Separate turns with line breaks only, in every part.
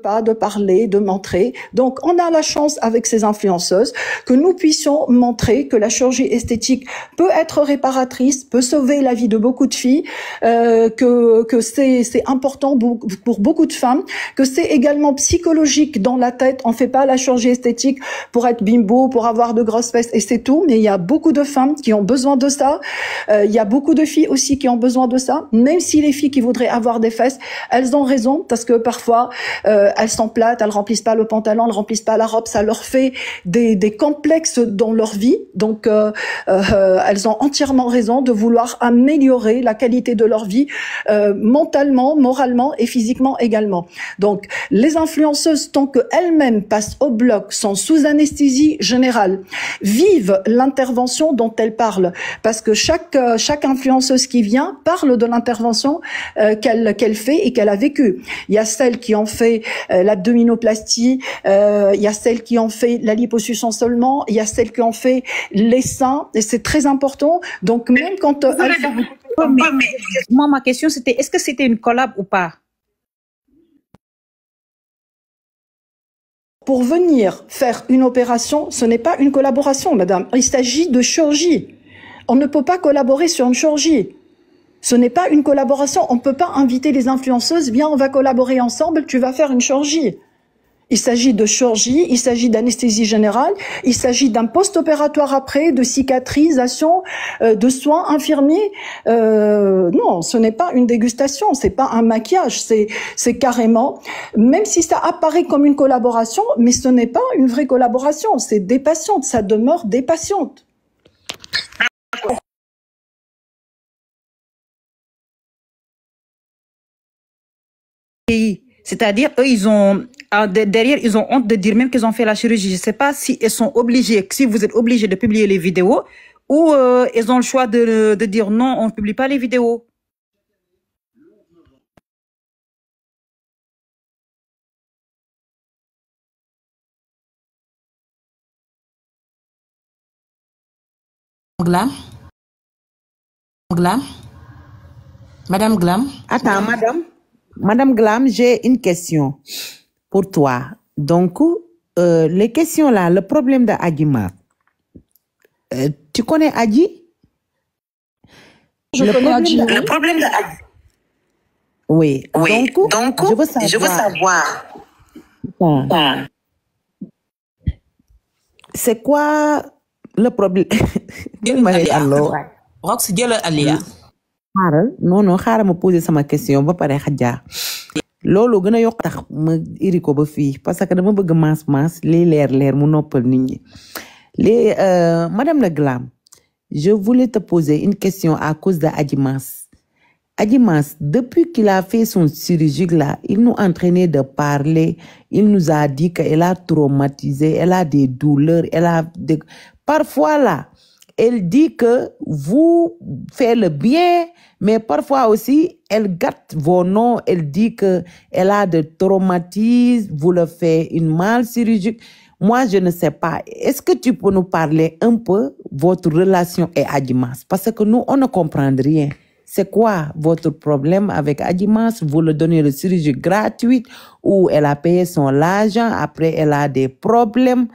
pas de parler, de montrer. Donc, on a la chance avec ces influenceuses que nous puissions montrer que la chirurgie esthétique peut être réparatrice, peut sauver la vie de beaucoup de filles, que c'est important pour beaucoup de femmes, que c'est également psychologique dans la tête. On fait pas la chirurgie esthétique pour être bimbo, pour avoir de grosses fesses et c'est tout. Mais il y a beaucoup de femmes qui ont besoin de ça. Il y a beaucoup de filles aussi qui ont besoin de ça. Même si les filles qui voudraient avoir des fesses, elles ont raison parce que parfois elles sont plates, elles remplissent pas le pantalon, elles remplissent pas la robe, ça leur fait des complexes dans leur vie. Donc elles ont entièrement raison de vouloir améliorer la qualité de leur vie mentalement, moralement et physiquement également. Donc les influenceuses, tant qu'elles-mêmes passent au bloc, sont sous anesthésie générale, vivent l'intervention dont elles parlent, parce que chaque influenceuse qui vient parle de l'intervention qu'elle fait et qu'elle a vécue. Il y a celles qui ont fait l'abdominoplastie, il y a celles qui ont fait la liposuction seulement, il y a celles qui ont fait les seins, et c'est très important. Donc même quand
moi ma question c'était est-ce que c'était une collab ou pas?
Pour venir faire une opération, ce n'est pas une collaboration, madame. Il s'agit de chirurgie. On ne peut pas collaborer sur une chirurgie. Ce n'est pas une collaboration. On ne peut pas inviter les influenceuses, viens, on va collaborer ensemble, tu vas faire une chirurgie. Il s'agit de chirurgie, il s'agit d'anesthésie générale, il s'agit d'un post-opératoire après, de cicatrisation, de soins infirmiers. Non, ce n'est pas une dégustation, c'est pas un maquillage, c'est carrément, même si ça apparaît comme une collaboration, mais ce n'est pas une vraie collaboration, c'est des patientes, ça demeure des patientes.
C'est-à-dire, eux, ils ont, derrière, ils ont honte de dire même qu'ils ont fait la chirurgie. Je ne sais pas si elles sont obligées, si vous êtes obligés de publier les vidéos, ou elles ont le choix de dire non, on ne publie pas les vidéos.
Glam? Madame Glam?
Attends, Madame Glam, j'ai une question pour toi. Donc, les questions là, le problème de Adjima. Tu connais Adji?
Le problème de Adji.
Oui.
Donc, je veux savoir.
C'est quoi le problème?
Rox, dis-le Alia.
Non, xaaral ma poser sama question ba pare xajaa loolu gën a yokk tax ma iri ko ba fii parce que dama bëgg maas lii leer mu noppal nit ñi Madame la Glam, je voulais te poser une question à cause de Adjimas. Adjimas, depuis qu'il a fait son chirurgie là, il nous entraînait de parler, il nous a dit qu'elle a traumatisé, elle a des douleurs, parfois là, elle dit que vous faites le bien, mais parfois aussi, elle gâte vos noms. Elle dit que elle a de traumatismes, vous le faites une mal chirurgique. Moi, je ne sais pas. Est-ce que tu peux nous parler un peu votre relation et Adjimas? Parce que nous, on ne comprend rien. C'est quoi votre problème avec Adjimas? Vous le donnez le chirurgie gratuite ou elle a payé son argent, après elle a des problèmes?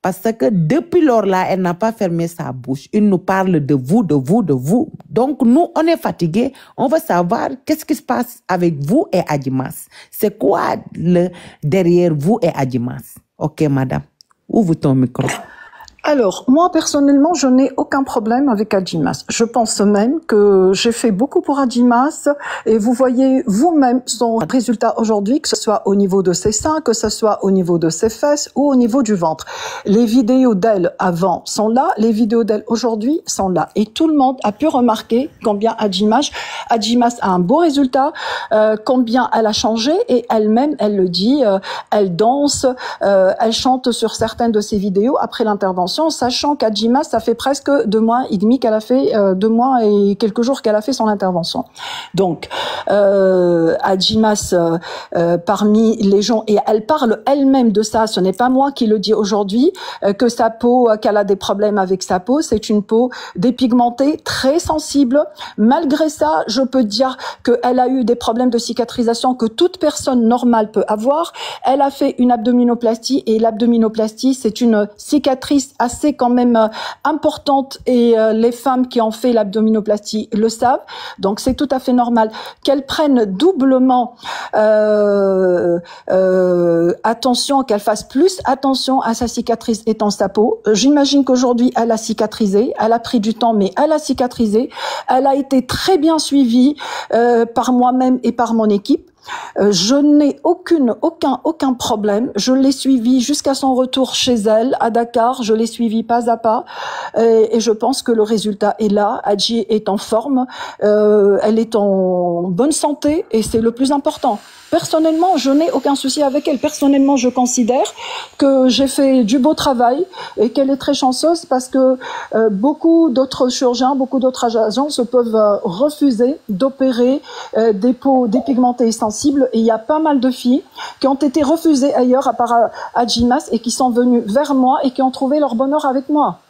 Parce que depuis lors-là, elle n'a pas fermé sa bouche. Il nous parle de vous. Donc, nous, on est fatigués. On veut savoir qu'est-ce qui se passe avec vous et Adjimas. C'est quoi derrière vous et Adjimas? Ok, madame. Ouvre ton micro.
Alors, moi, personnellement, je n'ai aucun problème avec Adjimas. Je pense même que j'ai fait beaucoup pour Adjimas et vous voyez vous-même son résultat aujourd'hui, que ce soit au niveau de ses seins, que ce soit au niveau de ses fesses ou au niveau du ventre. Les vidéos d'elle avant sont là, les vidéos d'elle aujourd'hui sont là. Et tout le monde a pu remarquer combien Adjimas a un beau résultat, combien elle a changé et elle-même, elle le dit, elle danse, elle chante sur certaines de ses vidéos après l'intervention. intervention, sachant qu'Adjima, ça fait presque 2 mois et demi qu'elle a fait, 2 mois et quelques jours qu'elle a fait son intervention. Donc, Adjimas, parmi les gens, et elle parle elle-même de ça, ce n'est pas moi qui le dis aujourd'hui, que sa peau, qu'elle a des problèmes avec sa peau, c'est une peau dépigmentée, très sensible. Malgré ça, je peux dire qu'elle a eu des problèmes de cicatrisation que toute personne normale peut avoir. Elle a fait une abdominoplastie, et l'abdominoplastie, c'est une cicatrice assez quand même importante, et les femmes qui ont fait l'abdominoplastie le savent. Donc c'est tout à fait normal qu'elle prenne doublement attention, qu'elle fasse plus attention à sa cicatrice étant sa peau. J'imagine qu'aujourd'hui elle a cicatrisé, elle a pris du temps, mais elle a cicatrisé. Elle a été très bien suivie par moi-même et par mon équipe. Je n'ai aucun problème. Je l'ai suivie jusqu'à son retour chez elle à Dakar. Je l'ai suivie pas à pas, et je pense que le résultat est là. Adji est en forme, elle est en bonne santé, et c'est le plus important. Personnellement, je n'ai aucun souci avec elle. Personnellement, je considère que j'ai fait du beau travail et qu'elle est très chanceuse, parce que beaucoup d'autres chirurgiens, beaucoup d'autres agents se peuvent refuser d'opérer des peaux dépigmentées et sensibles. Et il y a pas mal de filles qui ont été refusées ailleurs, à part Adjimas, et qui sont venues vers moi et qui ont trouvé leur bonheur avec moi.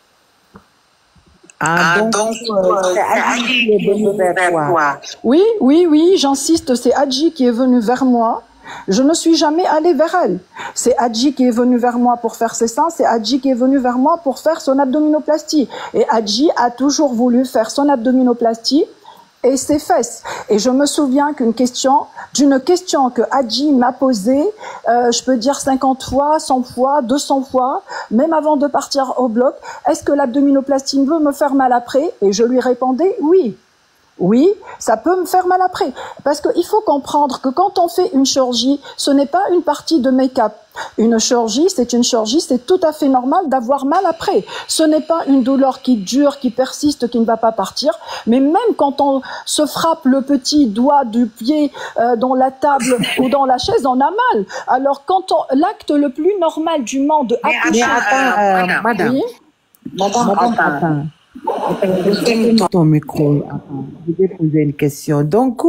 Ah, donc c'est Adji qui est venu vers toi.
Oui, j'insiste, c'est Adji qui est venue vers moi. Je ne suis jamais allée vers elle. C'est Adji qui est venue vers moi pour faire ses seins, c'est Adji qui est venue vers moi pour faire son abdominoplastie. Et Adji a toujours voulu faire son abdominoplastie et ses fesses. Et je me souviens d'une question que Adji m'a posée, je peux dire 50 fois, 100 fois, 200 fois, même avant de partir au bloc: est-ce que l'abdominoplastie peut me faire mal après? Et je lui répondais oui. Oui, ça peut me faire mal après. Parce qu'il faut comprendre que quand on fait une chirurgie, ce n'est pas une partie de make-up. Une chirurgie, c'est tout à fait normal d'avoir mal après. Ce n'est pas une douleur qui dure, qui persiste, qui ne va pas partir. Mais même quand on se frappe le petit doigt du pied dans la table ou dans la chaise, on a mal. Alors quand l'acte le plus normal du monde de accoucher...
Madame,
oui?
attends. Ton micro. Je vais poser une question. Donc,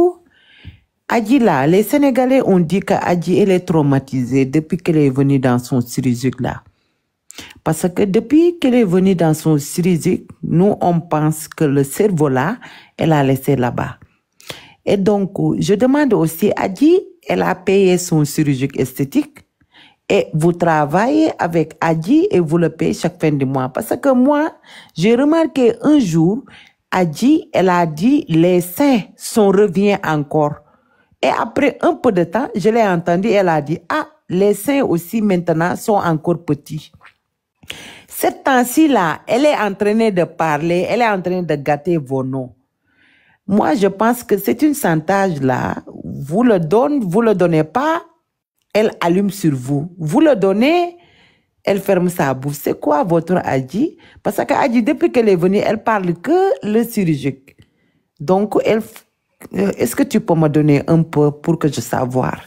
Adji là, les Sénégalais ont dit qu'Adji, elle est traumatisée depuis qu'elle est venue dans son chirurgique là. Parce que depuis qu'elle est venue dans son chirurgique, nous, on pense que le cerveau là, elle a laissé là-bas. Et donc, je demande aussi, Adji, elle a payé son chirurgique esthétique. Et vous travaillez avec Adji et vous le payez chaque fin de mois. Parce que moi, j'ai remarqué un jour, Adji, elle a dit les seins sont revient encore. Et après un peu de temps, je l'ai entendu, elle a dit, ah, les seins aussi maintenant sont encore petits. Cette temps-ci là, elle est en train de parler, elle est en train de gâter vos noms. Moi, je pense que c'est une chantage là. Vous le donnez pas, elle allume sur vous. Vous le donnez, elle ferme sa bouche. C'est quoi votre Adji? Parce que Adji, depuis qu'elle est venue, elle parle que le chirurgique. Donc, est-ce que tu peux me donner un peu pour que je savoir?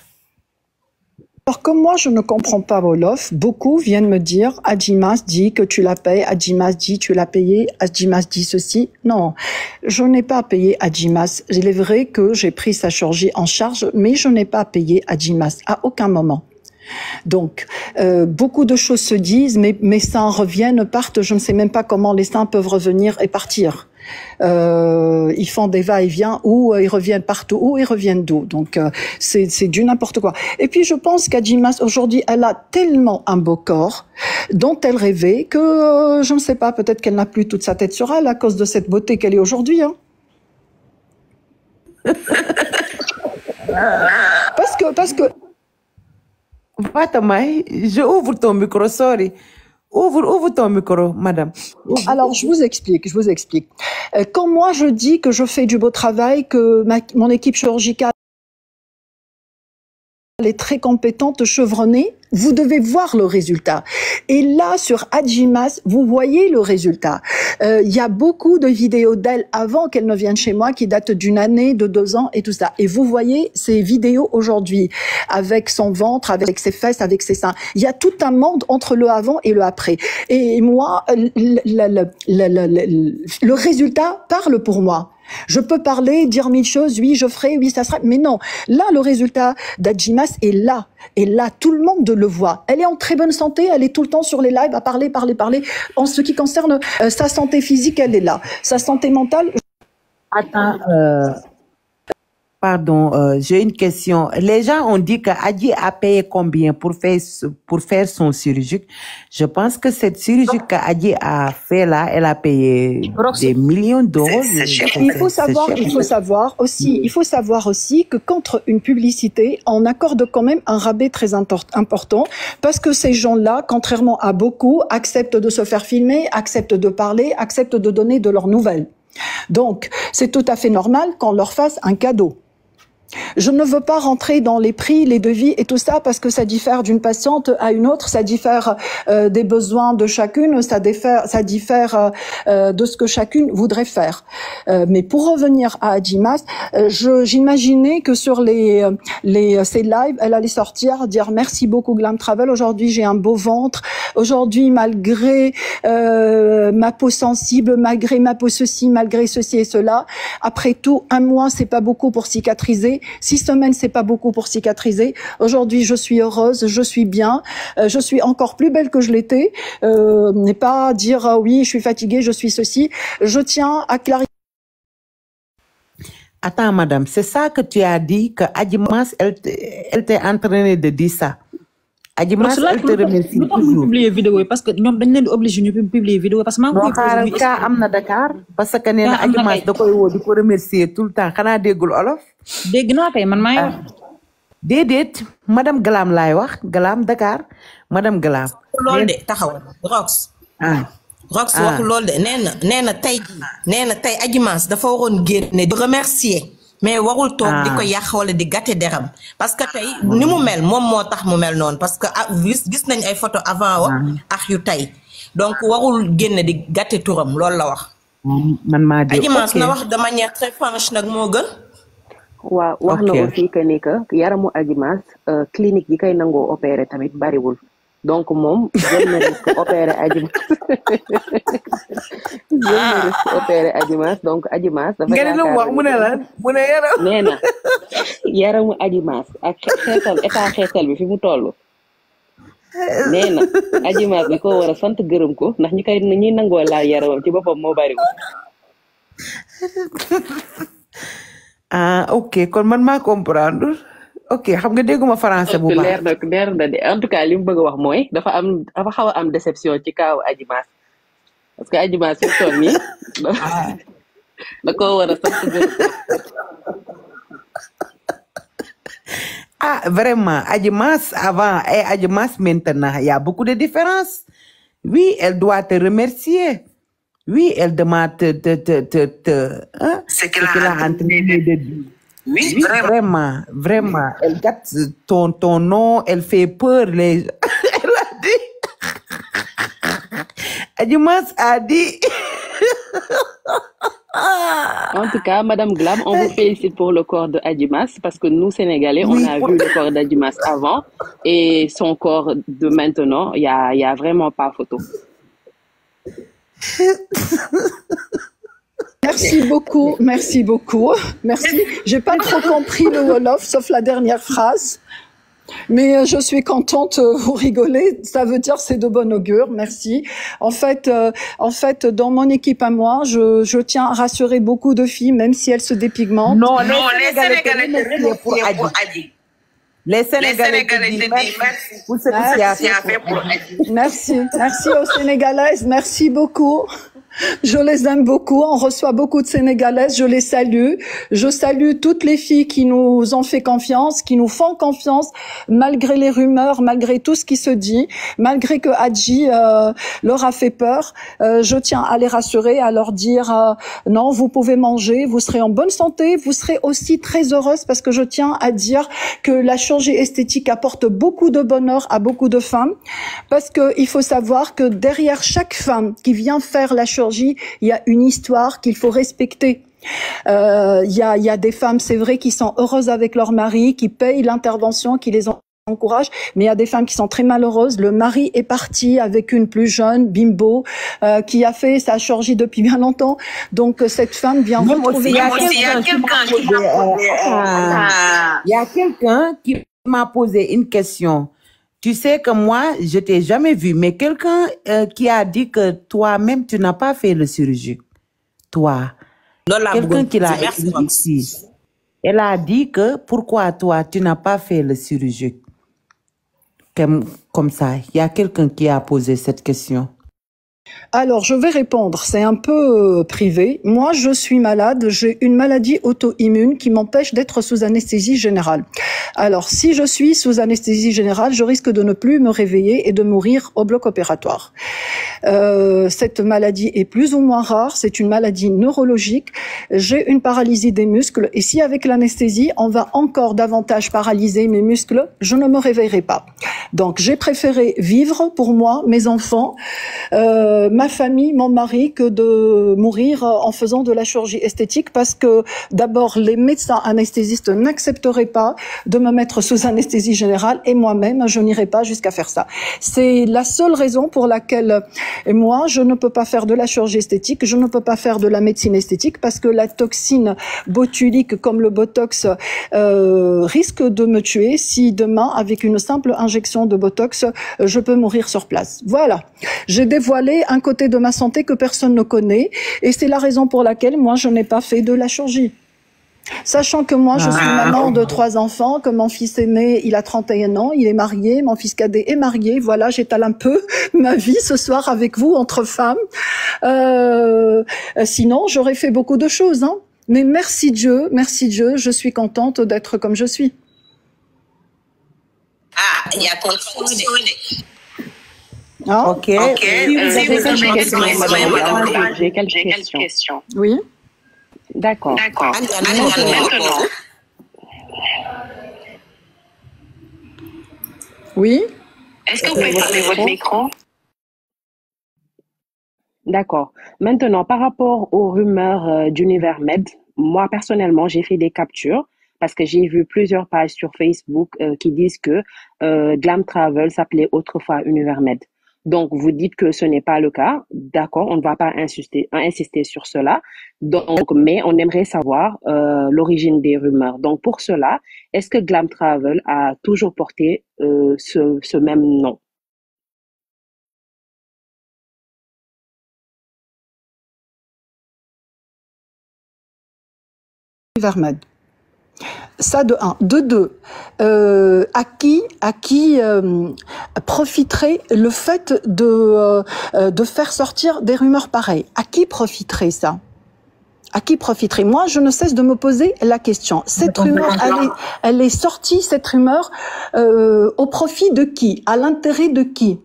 Alors comme moi je ne comprends pas Wolof, beaucoup viennent me dire Adjimas dit que tu la payes, Adjimas dit tu l'as payé, Adjimas dit ceci. Non, je n'ai pas payé Adjimas. Il est vrai que j'ai pris sa chirurgie en charge, mais je n'ai pas payé Adjimas à aucun moment. Donc, beaucoup de choses se disent, mais mes seins reviennent, partent, je ne sais même pas comment les seins peuvent revenir et partir. Ils font des va-et-vient, ou ils reviennent partout, ou ils reviennent d'où. Donc, c'est du n'importe quoi. Et puis, je pense qu'Adjimas, aujourd'hui, elle a tellement un beau corps dont elle rêvait que, je ne sais pas, peut-être qu'elle n'a plus toute sa tête sur elle à cause de cette beauté qu'elle est aujourd'hui. Hein. Parce que
Fatima, je ouvre ton micro, sorry. Ouvre ton micro, madame.
Alors, je vous explique. Quand moi, je dis que je fais du beau travail, que mon équipe chirurgicale Elle est très compétente, chevronnée. Vous devez voir le résultat. Et là, sur Adjimas, vous voyez le résultat. Il y a beaucoup de vidéos d'elle avant qu'elle ne vienne chez moi qui datent d'une année, de 2 ans et tout ça. Et vous voyez ces vidéos aujourd'hui avec son ventre, avec ses fesses, avec ses seins. Il y a tout un monde entre le avant et le après. Et moi, le résultat parle pour moi. Je peux parler, dire 1000 choses, oui, je ferai, oui, ça sera. Mais non, là, le résultat d'Adjimas est là. Et là, tout le monde le voit. Elle est en très bonne santé, elle est tout le temps sur les lives à parler. En ce qui concerne sa santé physique, elle est là. Sa santé mentale...
Attends, pardon, j'ai une question. Les gens ont dit que Adji a payé combien pour faire son chirurgie. Je pense que cette chirurgie qu'Adji a fait là, elle a payé des millions d'euros.
Il faut savoir aussi que contre une publicité, on accorde quand même un rabais très important parce que ces gens-là, contrairement à beaucoup, acceptent de se faire filmer, acceptent de parler, acceptent de donner de leurs nouvelles. Donc, c'est tout à fait normal qu'on leur fasse un cadeau. Je ne veux pas rentrer dans les prix, les devis et tout ça parce que ça diffère d'une patiente à une autre, ça diffère des besoins de chacune, ça diffère de ce que chacune voudrait faire. Mais pour revenir à Adjimas, j'imaginais que sur ces lives, elle allait sortir, dire merci beaucoup Glam Travel. Aujourd'hui, j'ai un beau ventre. Aujourd'hui, malgré ma peau sensible, malgré ma peau ceci, malgré ceci et cela, après tout, 1 mois, c'est pas beaucoup pour cicatriser. 6 semaines, c'est pas beaucoup pour cicatriser. Aujourd'hui, je suis heureuse, je suis bien, je suis encore plus belle que je l'étais. N'est pas dire oui, je suis fatiguée, je suis ceci. Je tiens à clarifier.
Attends, madame, c'est ça que tu as dit que Adjimas, elle t'est entraînée de dire ça. Adjimas, elle te remercie toujours.
Publier vidéo parce que ñom dañ leen obligé ñu publier vidéo parce que maa ngi koy
ka amna Dakar parce que nee na Adjimas da koy woo di ko remercier tout le temps xanaa déggul olof.
Dégg naa kay man maay wax.
Déedéet madame Glam laay wax Glam Dakar madame Glam.
loolu de taxawal Rox. Rox waxu loolu de nee na tey Adjimas dafa waroon génne di remercier. mais warul toog di ko yàq wala di gàtte deram parce que tey ni mu mel moom moo tax mu mel noonu parce que gis nañ ay photo avant wa ak yu tey donc warul génne di gàtte turam loolu la wax.
man maa dégg
Adjimas na wax de manière très franche nag moo gën.
waaw wax na aussi que ni que yaramu Adjimas clinique yi koy nangoo opérer tamit bariwul. donc moom jël na risque opérer Adjimas donc Adjimas dafa nee na yaramu Adjimas ak xeetal bi fi mu toll nee na Adjimas bi ko war a sant gërëm ko ndax ñi nangoo laal yaramam ci boppam moo bariwul.
ok kon man maa comprendre. ok xam nga dégguma français bu baax.
leer na de en tout cas li mu bëgg a wax mooy dafa xaw a am déception ci kaaw Adjimas parce que Adjimas fi toll nii da koo war a sant gërëm.
Vraiment Adjimas avant et Adjimas maintenant il y a beaucoup de différences. Oui, elle doit te remercier. Oui, elle demande
ce qu'elle a entraîné de dire.
Oui, vraiment. Elle gâte ton nom, elle fait peur. Elle a dit. Adjimas a dit.
En tout cas, Madame Glam, on vous félicite pour le corps de Adjimas parce que nous, Sénégalais, on a vu le corps d'Adjimas avant et son corps de maintenant, il y a vraiment pas photo.
Merci beaucoup. Merci. J'ai pas trop compris le Wolof, sauf la dernière phrase. Mais je suis contente, vous rigolez, ça veut dire c'est de bon augure, merci. En fait, dans mon équipe à moi, je tiens à rassurer beaucoup de filles, même si elles se dépigmentent.
Non, les Sénégalais te remercient pour Adji.
Les Sénégalais te disent merci pour ce que tu as fait pour Adji.
Merci aux Sénégalaises, merci beaucoup. Je les aime beaucoup. On reçoit beaucoup de Sénégalaises. Je les salue. Je salue toutes les filles qui nous ont fait confiance, qui nous font confiance, malgré les rumeurs, malgré tout ce qui se dit, malgré que Hadji leur a fait peur. Je tiens à les rassurer, à leur dire non, vous pouvez manger, vous serez en bonne santé, vous serez aussi très heureuse, parce que je tiens à dire que la chirurgie esthétique apporte beaucoup de bonheur à beaucoup de femmes, parce que il faut savoir que derrière chaque femme qui vient faire la chirurgie, il y a une histoire qu'il faut respecter. Il y a des femmes, c'est vrai, qui sont heureuses avec leur mari, qui payent l'intervention, qui les encouragent, mais il y a des femmes qui sont très malheureuses. Le mari est parti avec une plus jeune, bimbo, qui a fait sa chirurgie depuis bien longtemps. Donc cette femme vient retrouver.
Il y a quelqu'un qui m'a posé une question. Tu sais que moi, je t'ai jamais vu, mais quelqu'un qui a dit que toi-même, tu n'as pas fait le chirurgie. Toi. Quelqu'un qui l'a écrit ici. Elle a dit que pourquoi toi, tu n'as pas fait le chirurgie. Comme ça. Il y a quelqu'un qui a posé cette question.
Alors, je vais répondre. C'est un peu privé. Moi, je suis malade. J'ai une maladie auto-immune qui m'empêche d'être sous anesthésie générale. Alors, si je suis sous anesthésie générale, je risque de ne plus me réveiller et de mourir au bloc opératoire. Cette maladie est plus ou moins rare. C'est une maladie neurologique. J'ai une paralysie des muscles. Et si avec l'anesthésie, on va encore davantage paralyser mes muscles, je ne me réveillerai pas. Donc, j'ai préféré vivre pour moi, mes enfants, ma famille, mon mari, que de mourir en faisant de la chirurgie esthétique, parce que d'abord les médecins anesthésistes n'accepteraient pas de me mettre sous anesthésie générale, et moi-même je n'irai pas jusqu'à faire ça. C'est la seule raison pour laquelle moi je ne peux pas faire de la chirurgie esthétique, je ne peux pas faire de la médecine esthétique, parce que la toxine botulique comme le botox risque de me tuer si demain avec une simple injection de botox je peux mourir sur place. Voilà, j'ai dévoilé un côté de ma santé que personne ne connaît, et c'est la raison pour laquelle moi je n'ai pas fait de la chirurgie. Sachant que moi je suis maman de 3 enfants, que mon fils aîné il a 31 ans, il est marié, mon fils cadet est marié, voilà, j'étale un peu ma vie ce soir avec vous entre femmes. Sinon j'aurais fait beaucoup de choses, hein. Mais merci Dieu, je suis contente d'être comme je suis.
Ah, il y a contrôle.
Ah.
Ok. Si vous avez quelques questions, madame, j'ai quelques questions.
Oui.
D'accord.
Maintenant.
Oui.
Est-ce que vous pouvez fermer votre micro? D'accord. Maintenant, par rapport aux rumeurs d'Univers Med, moi personnellement, j'ai fait des captures parce que j'ai vu plusieurs pages sur Facebook qui disent que Glam Travel s'appelait autrefois Univers Med. Donc, vous dites que ce n'est pas le cas. D'accord, on ne va pas insister sur cela. Donc, mais on aimerait savoir l'origine des rumeurs. Donc, pour cela, est-ce que Glam Travel a toujours porté ce même nom?
Vermed. Ça de un. De deux, à qui profiterait le fait de faire sortir des rumeurs pareilles? À qui profiterait ça? À qui profiterait? Moi, je ne cesse de me poser la question. Cette rumeur, elle est sortie, cette rumeur, au profit de qui? À l'intérêt de qui?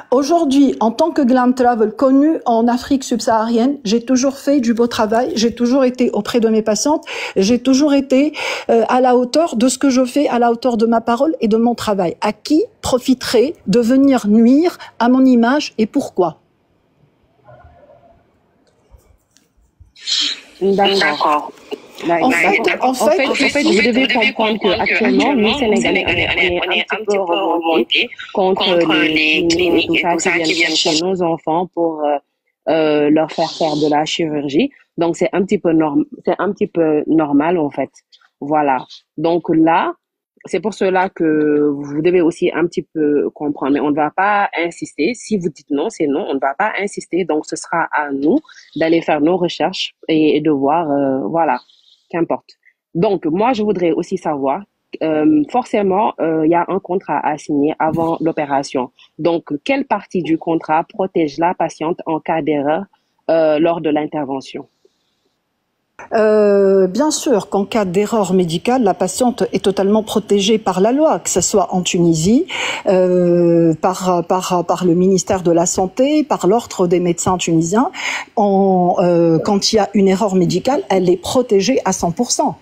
Aujourd'hui, en tant que Glam Travel connue en Afrique subsaharienne, j'ai toujours fait du beau travail, j'ai toujours été auprès de mes patientes, j'ai toujours été à la hauteur de ce que je fais, à la hauteur de ma parole et de mon travail. À qui profiterait de venir nuire à mon image et pourquoi?
D'accord. En fait, vous devez comprendre qu'actuellement, nous, Sénégalais, on est un petit peu remontés contre les cliniques et tout ça qui viennent chez nos enfants pour leur faire de la chirurgie. Donc, c'est un petit peu normal, en fait. Voilà. Donc là, c'est pour cela que vous devez aussi un petit peu comprendre. Mais on ne va pas insister. Si vous dites non, c'est non. On ne va pas insister. Donc, ce sera à nous d'aller faire nos recherches et de voir, voilà. Qu'importe. Donc, moi, je voudrais aussi savoir, forcément, il y a un contrat à signer avant l'opération. Donc, quelle partie du contrat protège la patiente en cas d'erreur lors de l'intervention?
Bien sûr qu'en cas d'erreur médicale, la patiente est totalement protégée par la loi, que ce soit en Tunisie, par le ministère de la Santé, par l'ordre des médecins tunisiens. Quand il y a une erreur médicale, elle est protégée à 100%.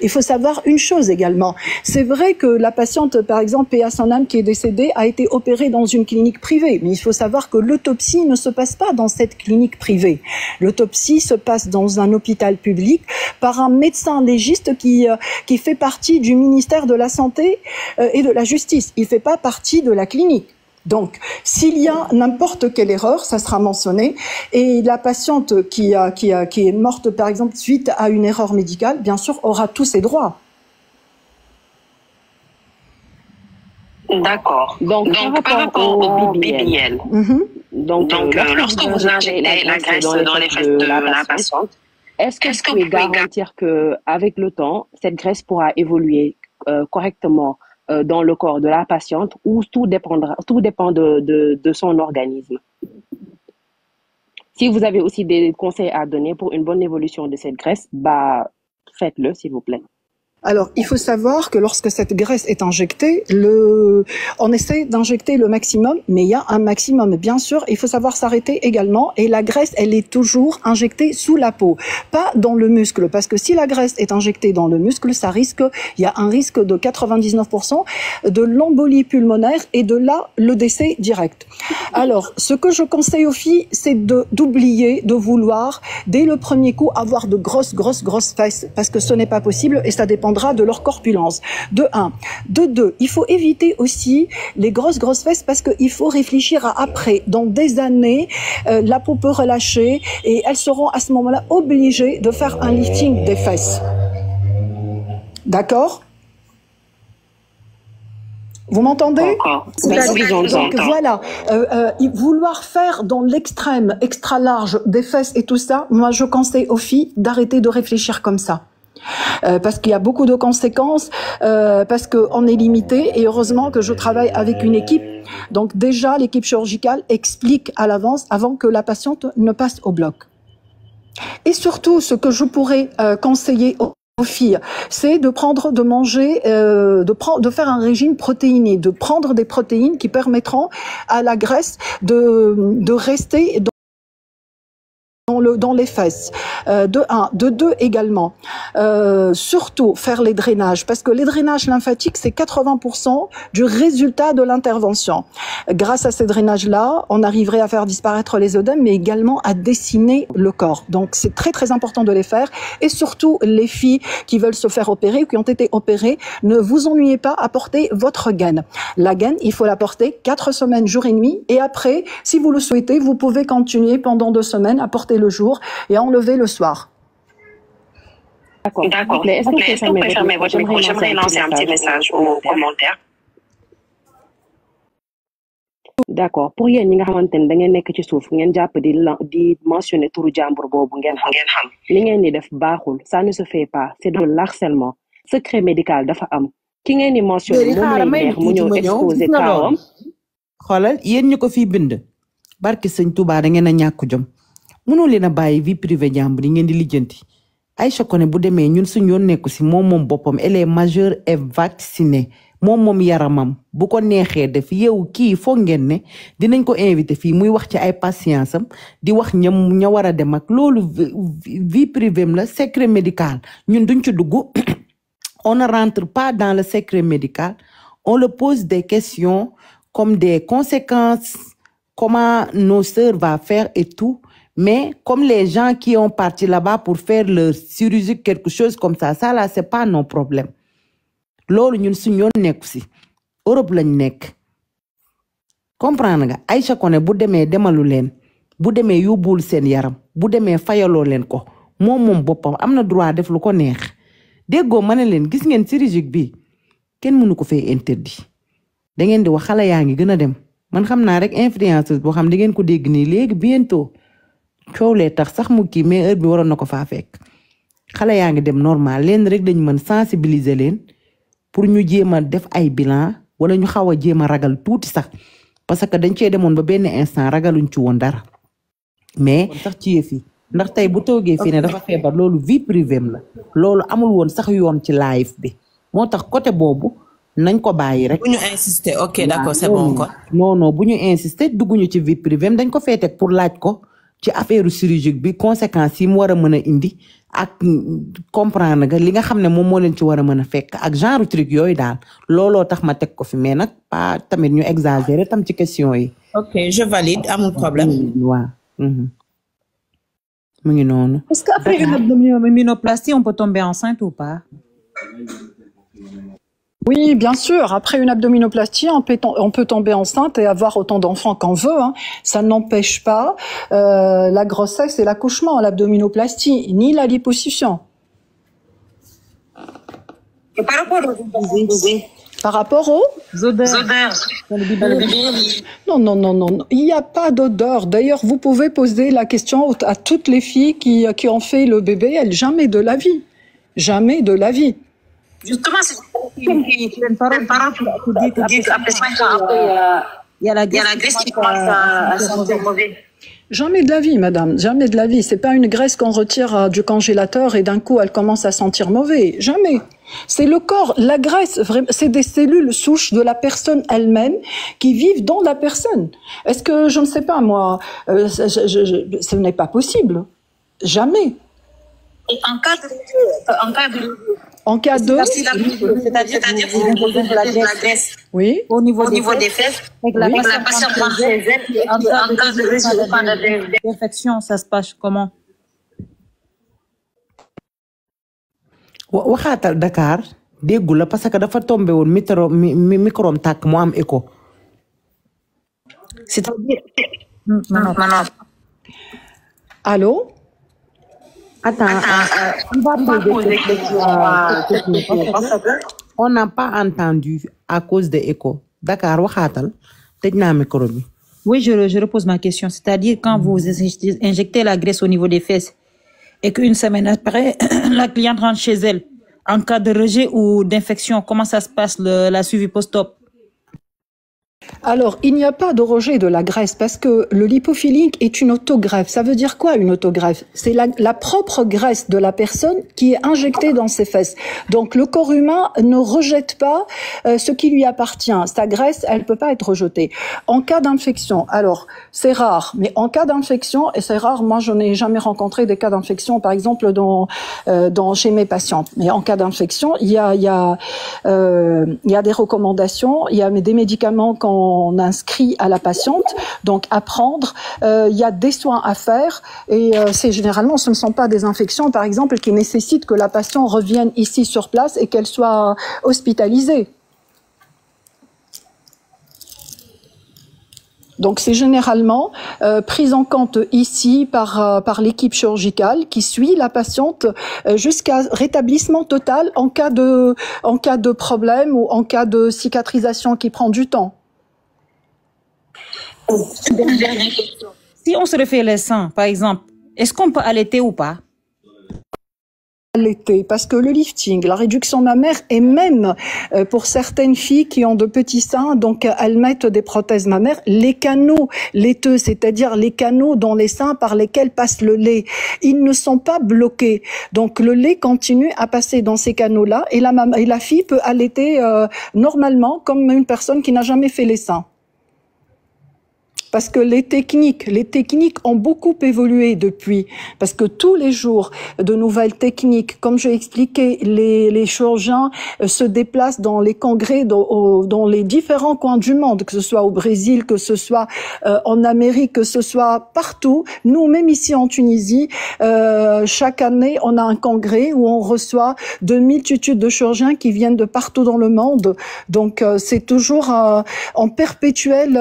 Il faut savoir une chose également. C'est vrai que la patiente, par exemple, paix à son âme, qui est décédée, a été opérée dans une clinique privée. Mais il faut savoir que l'autopsie ne se passe pas dans cette clinique privée. L'autopsie se passe dans un hôpital public par un médecin légiste qui fait partie du ministère de la Santé et de la Justice. Il fait pas partie de la clinique. Donc, s'il y a n'importe quelle erreur, ça sera mentionné. Et la patiente qui est morte, par exemple, suite à une erreur médicale, bien sûr, aura tous ses droits.
D'accord. Donc, par rapport au BBL, donc lorsque vous injectez la graisse dans les fesses de la patiente, est-ce que vous pouvez garantir que, avec le temps, cette graisse pourra évoluer correctement dans le corps de la patiente, ou tout dépend de son organisme? Si vous avez aussi des conseils à donner pour une bonne évolution de cette graisse, faites-le, s'il vous plaît.
Alors, il faut savoir que lorsque cette graisse est injectée, on essaie d'injecter le maximum, mais il y a un maximum. Bien sûr, il faut savoir s'arrêter également. Et la graisse, elle est toujours injectée sous la peau, pas dans le muscle. Parce que si la graisse est injectée dans le muscle, il y a un risque de 99% de l'embolie pulmonaire et de là, le décès direct. Alors, ce que je conseille aux filles, c'est d'oublier, de vouloir, dès le premier coup, avoir de grosses fesses. Parce que ce n'est pas possible et ça dépend de leur corpulence, de 1. De 2, il faut éviter aussi les grosses fesses parce qu'il faut réfléchir à après. Dans des années, la peau peut relâcher et elles seront à ce moment-là obligées de faire un lifting des fesses. D'accord ? Vous m'entendez ? Donc voilà, vouloir faire dans l'extrême extra large des fesses et tout ça, moi je conseille aux filles d'arrêter de réfléchir comme ça. Parce qu'il y a beaucoup de conséquences, parce qu'on est limité et heureusement que je travaille avec une équipe. Donc déjà, l'équipe chirurgicale explique à l'avance avant que la patiente ne passe au bloc. Et surtout, ce que je pourrais conseiller aux filles, c'est de manger, de faire un régime protéiné, de prendre des protéines qui permettront à la graisse de rester dans les fesses, de 1, de 2 également. Surtout faire les drainages, parce que les drainages lymphatiques, c'est 80% du résultat de l'intervention. Grâce à ces drainages-là, on arriverait à faire disparaître les œdèmes, mais également à dessiner le corps. Donc c'est très important de les faire. Et surtout, les filles qui veulent se faire opérer ou qui ont été opérées, ne vous ennuyez pas à porter votre gaine. La gaine, il faut la porter 4 semaines, jour et nuit. Et après, si vous le souhaitez, vous pouvez continuer pendant 2 semaines à porter le jour et enlever le soir.
D'accord. Mais est-ce que vous pouvez fermer votre micro? J'aimerais lancer un petit message au commentaire. D'accord. Pour yéen ñi nga xamantene da ngeen nekk ci suuf ngeen jàpp di mentionner turu jàmbur boobu ngeen xam li ngeen di def baaxul, ça ne se fait pas, c'est de l'harcèlement. Secret médical dafa am ki ngeen di mentionner moom lay neex mu ñëw exposer kawam.
Xoolal yéen ñu ko fii bind barke sëñ Touba da ngeen a ñàkk jom mënoo leen a bàyyi vie privée jàmbur yi ngeen di lijjanti. Aïcha Koné bu demee ñun suñ yoon nekku si moom boppam elle est majeure et vaccinée moom yaramam bu ko neexee def yow kii foog ngeen ne dinañ ko invité fii muy wax ci ay patience am di wax ña war a dem ak loolu vie privée la secret médical ñun duñ ci dugg. On ne rentre pas dans le secret médical, on le pose des questions comme des conséquences, comment nos sœurs vont faire et tout. Mais comme les gens qui ont parti là-bas pour faire leur chirurgie, quelque chose comme ça là, c'est pas nos problèmes. Lolu ñun suñu yoon nekk ci Europe lañ nekk. Comprendre nga Aïcha Koné bu démé demalu len, bu démé yobul sen yaram, bu démé fayalo len ko. Mom bopam amna droit def lu ko neex. Déggo mané len gis ngeen chirurgique bi kenn mënu ko fay interdit. Da ngeen di wax xala yaangi gëna dem. Man xamna rek influenceuse bo xam da ngeen ko dégg ni légui bientôt. Coowlee tax sax mu kii mais heure bi waroon na ko faa fekk xale yaa ngi dem normal leen rek dañ mën sensibiliser leen pour ñu jéem a def ay bilan wala ñu xaw a jéem a ragal tuuti sax parce que dañ cee demoon ba benn instant ragaluñ ci woon dara mais sax ci yëf yi ndax tey bu toogee fii ne dafa feebar loolu vie privée la loolu amul woon sax yoon ci live bi moo tax côté boobu nañ ko bàyyi rek.
bu ñu insister ok d'accord c'est bon quoi.
non bu ñu insister dugguñu ci vie privée dañ ko fee teg pour laaj ko ci affaire chirurgique bi conséquences yi mu war a mën a indi ak comprendre nga li nga xam ne moom moo leen ci war a mën a fekk ak genre truc yooyu daal looloo tax ma teg ko fi mais nag pas tamit ñu exagérer tam ci question yi.
ok je valide amul problème.
waaw. mu ngi noonu.
Est-ce qu'après une abdominoplastie on peut tomber enceinte ou pas?
Oui, bien sûr. Après une abdominoplastie, on peut tomber enceinte et avoir autant d'enfants qu'on veut. Hein. Ça n'empêche pas la grossesse et l'accouchement, l'abdominoplastie, ni la liposuction.
Et par rapport aux bébés,
par rapport aux
odeurs.
Non. Il n'y a pas d'odeur. D'ailleurs, vous pouvez poser la question à toutes les filles qui ont fait le bébé. Elles, jamais de la vie. Jamais de la vie.
Justement, c'est une parole qui dit qu'après 5 ans, il y a la graisse qui commence à sentir mauvais.
Jamais de la vie, madame. Jamais de la vie. C'est pas une graisse qu'on retire du congélateur et d'un coup, elle commence à sentir mauvais. Jamais. C'est le corps. La graisse, c'est des cellules souches de la personne elle-même qui vivent dans la personne. Est-ce que, je ne sais pas, moi, ce n'est pas possible. Jamais.
Et en cas de c'est-à-dire de la graisse.
Oui.
Au niveau des fesses. La patiente prend chez elle. En cas de
d'infection, ça se passe comment?
waxaatal Dakar déggu la parce que dafa tombé woon micro tàkk mu am écho.
C'est-à-dire
non.
Allô?
Attends, on va poser des questions. On n'a pas entendu à cause de l'écho. Dakar, waxaatal tëj naa micro bi.
Oui, je repose ma question. C'est-à-dire quand vous injectez la graisse au niveau des fesses et qu'une semaine après, la cliente rentre chez elle, en cas de rejet ou d'infection, comment ça se passe, la suivi post-op?
Alors, il n'y a pas de rejet de la graisse parce que le lipofilling est une autogreffe. Ça veut dire quoi une autogreffe? C'est la propre graisse de la personne qui est injectée dans ses fesses. Donc, le corps humain ne rejette pas ce qui lui appartient. Sa graisse, elle peut pas être rejetée. En cas d'infection, alors, c'est rare, mais en cas d'infection, et c'est rare, moi je n'ai jamais rencontré des cas d'infection, par exemple, chez mes patientes. Mais en cas d'infection, il y a des recommandations, il y a des médicaments qu'on inscrit à la patiente, donc à prendre. Il y a des soins à faire et c'est généralement, ce ne sont pas des infections, par exemple, qui nécessitent que la patiente revienne ici sur place et qu'elle soit hospitalisée. Donc c'est généralement pris en compte ici par l'équipe chirurgicale qui suit la patiente jusqu'à rétablissement total en cas de problème ou en cas de cicatrisation qui prend du temps.
Si on se refait les seins, par exemple, est-ce qu'on peut allaiter ou pas?
Allaiter, parce que le lifting, la réduction mammaire, et même pour certaines filles qui ont de petits seins, donc elles mettent des prothèses mammaires, les canaux laiteux, c'est-à-dire les canaux dans les seins par lesquels passe le lait, ils ne sont pas bloqués. Donc le lait continue à passer dans ces canaux-là et la fille peut allaiter normalement comme une personne qui n'a jamais fait les seins. Parce que les techniques ont beaucoup évolué depuis. Parce que tous les jours, de nouvelles techniques, comme j'ai expliqué, les chirurgiens se déplacent dans les congrès, dans les différents coins du monde, que ce soit au Brésil, que ce soit en Amérique, que ce soit partout. Nous, même ici en Tunisie, chaque année, on a un congrès où on reçoit de multitudes de chirurgiens qui viennent de partout dans le monde. Donc, c'est toujours en perpétuelle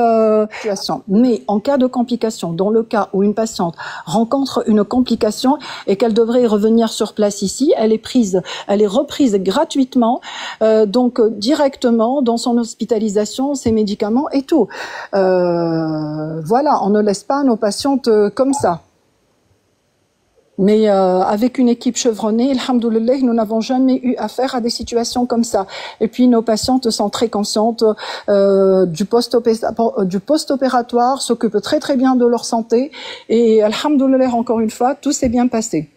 situation. Mais en cas de complication, dans le cas où une patiente rencontre une complication et qu'elle devrait revenir sur place ici, elle est reprise gratuitement, donc directement dans son hospitalisation, ses médicaments et tout. Voilà, on ne laisse pas nos patientes comme ça. Mais avec une équipe chevronnée, alhamdoulilah, nous n'avons jamais eu affaire à des situations comme ça. Et puis nos patientes sont très conscientes du post-opératoire, s'occupent très très bien de leur santé. Et alhamdoulilah, encore une fois, tout s'est bien passé.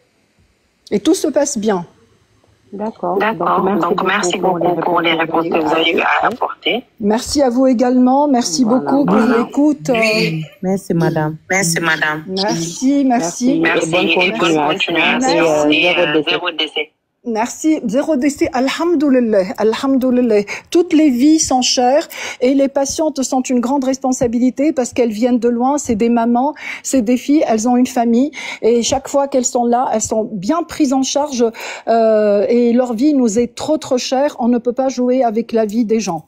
Et tout se passe bien.
D'accord. Donc, merci beaucoup pour les réponses que vous avez eu à apporter.
Merci à vous également. Merci beaucoup pour l'écoute.
Merci, madame.
Merci.
Et bonne continuation. Zéro décès.
Merci. 0 décès. Alhamdoulilah. Toutes les vies sont chères et les patientes sont une grande responsabilité parce qu'elles viennent de loin. C'est des mamans, c'est des filles. Elles ont une famille et chaque fois qu'elles sont là, elles sont bien prises en charge et leur vie nous est trop chère. On ne peut pas jouer avec la vie des gens.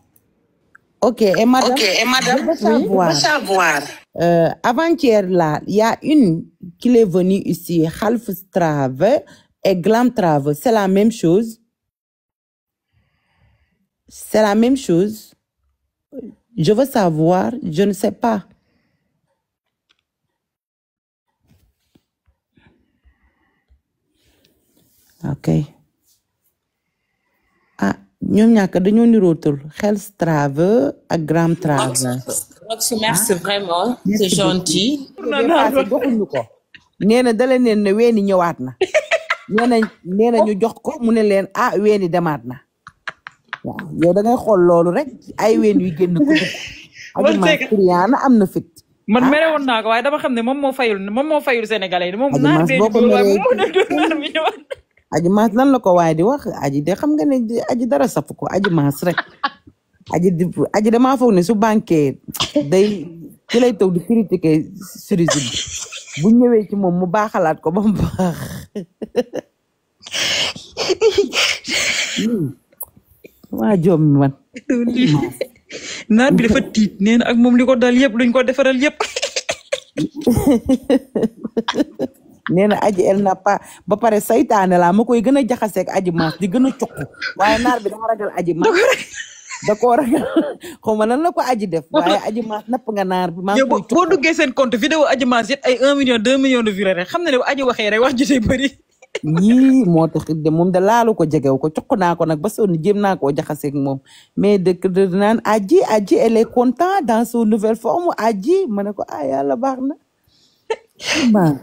Ok, et madame, je veux savoir. Avant-hier là, il y a une qui est venue ici, Half Strave et Glam Trave. C'est la même chose. C'est la même chose. Je veux savoir, je ne sais pas. Ok. Ah, ñoom ñàkk dañoo niroo tur Health Trave ak Gram Trave.
Merci vraiment, c'est gentil.
doxuñu ko. Nee na dala neen ne weeni ñëwaat na. nee na ñu jox ko mu ne leen ah weeni demaat na. waaw yow da ngay xool loolu rek ay ween yu génn ko dugg. Adjuma Triana am na fit.
man mere woon naa ko waaye dama xam ne moom moo fayul sénégalais yi moom naar bee
Aji Maas lan la ko waaye di wax aji de xam nga ne aji dara safu ko Aji Maas rek aji damaa foog ne su banqué day ci lay taw di critiquer cerise bi bu ñëwee ci moom mu baaxalaat ko ba mu baax waa joom mi man
naar bi dafa tiit nee na ak moom li ko dal yëpp luñ ko defaral yëpp
nee na aji el na pas ba pare saytaane la ma koy gën a jaxaseeg Aji Maas di gën a cukk waaye naar bi dama ragal Aji Maas da koo ragal xaw ma lan la ko aji def waaye Aji Maas napp nga naar bi maa ngi koy cukk
boo duggee seen compte vidéo Aji Maas yëpp ay 1 million 2 millions de vues rek xam na ne bu aji waxee rek wax ji day bëri
yii moo tax de moom da laalu ko jegew ko cukk naa ko nag ba sonn jéem naa koo jaxaseeg moom mais dëkk de naan aji elle est content dans son nouvelle forme aji ma ne ko ah yàlla baax na